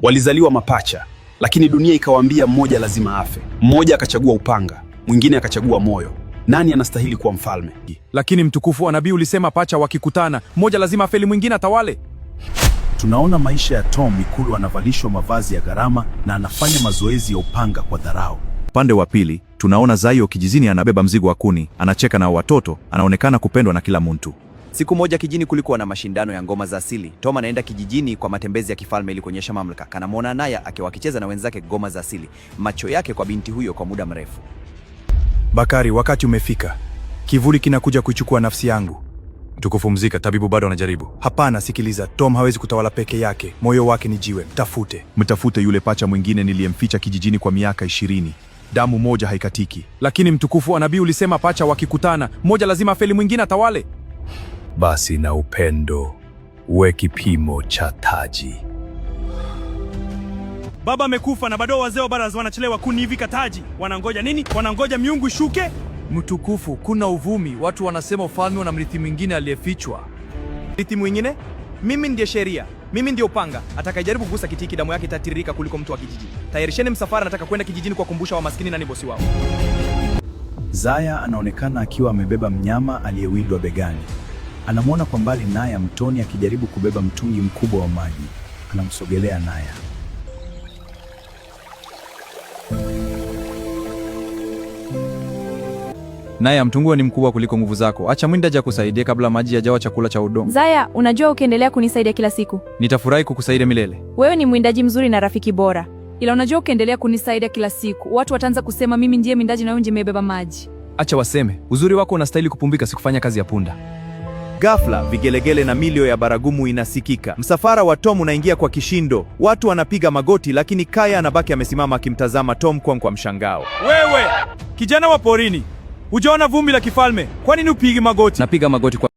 Walizaliwa mapacha, lakini dunia ikawaambia mmoja lazima afe. Mmoja akachagua upanga, mwingine akachagua moyo. Nani anastahili kuwa mfalme? Lakini mtukufu wa nabii ulisema pacha wakikutana, mmoja lazima afeli, mwingine atawale. Tunaona maisha ya Tom Ikulu, anavalishwa mavazi ya gharama na anafanya mazoezi ya upanga kwa dharau. Upande wa pili, tunaona Zayo kijijini anabeba mzigo wa kuni, anacheka na watoto, anaonekana kupendwa na kila mtu. Siku moja kijijini kulikuwa na mashindano ya ngoma za asili. Tom anaenda kijijini kwa matembezi ya kifalme ili kuonyesha mamlaka. Kanamwona Naya akiwa akicheza na wenzake ngoma za asili. Macho yake kwa binti huyo kwa muda mrefu. Bakari, wakati umefika. Kivuli kinakuja kuichukua nafsi yangu. Tukupumzika, tabibu bado anajaribu. Hapana, sikiliza. Tom hawezi kutawala peke yake. Moyo wake ni jiwe. Mtafute yule pacha mwingine niliyemficha kijijini kwa miaka 20. Damu moja haikatiki. Lakini mtukufu wa nabii ulisema pacha wakikutana, mmoja lazima afeli, mwingine atawale. Basi na upendo uwe kipimo cha taji. Baba amekufa na bado wazee wa baraza wanachelewa kunivika taji. Wanangoja nini? Wanangoja miungu ishuke? Mtukufu, kuna uvumi. Watu wanasema ufalme una mrithi mwingine aliyefichwa. Mrithi mwingine? Mimi ndiye sheria. Mimi ndiye upanga. Atakayejaribu kugusa kitiki, damu yake itatiririka kuliko mtu wa kijiji. Tayarisheni msafara, nataka kwenda kijijini kuwakumbusha wamaskini nani bosi wao. Zaya anaonekana akiwa amebeba mnyama aliyewindwa begani. Anamwona kwa mbali Naya mtoni akijaribu kubeba mtungi mkubwa wa maji. Anamsogelea Naya. Naya, mtungu ni mkubwa kuliko nguvu zako. Acha mwindaji akusaidie kabla maji yajawa chakula cha udongo. Zaya, unajua ukiendelea kunisaidia kila siku, nitafurahi kukusaidia milele. Wewe ni mwindaji mzuri na rafiki bora. Ila unajua ukiendelea kunisaidia kila siku, watu wataanza kusema mimi ndiye mwindaji na wewe ndiye umebeba maji. Acha waseme. Uzuri wako unastahili kupumbika, sikufanya kazi ya punda. Ghafla, vigelegele na milio ya baragumu inasikika. Msafara wa Tom unaingia kwa kishindo. Watu wanapiga magoti, lakini Kaya anabaki amesimama akimtazama Tom kwa mshangao. Wewe, kijana wa porini, hujaona vumbi la kifalme. Kwa nini upigi magoti? Napiga magoti kwa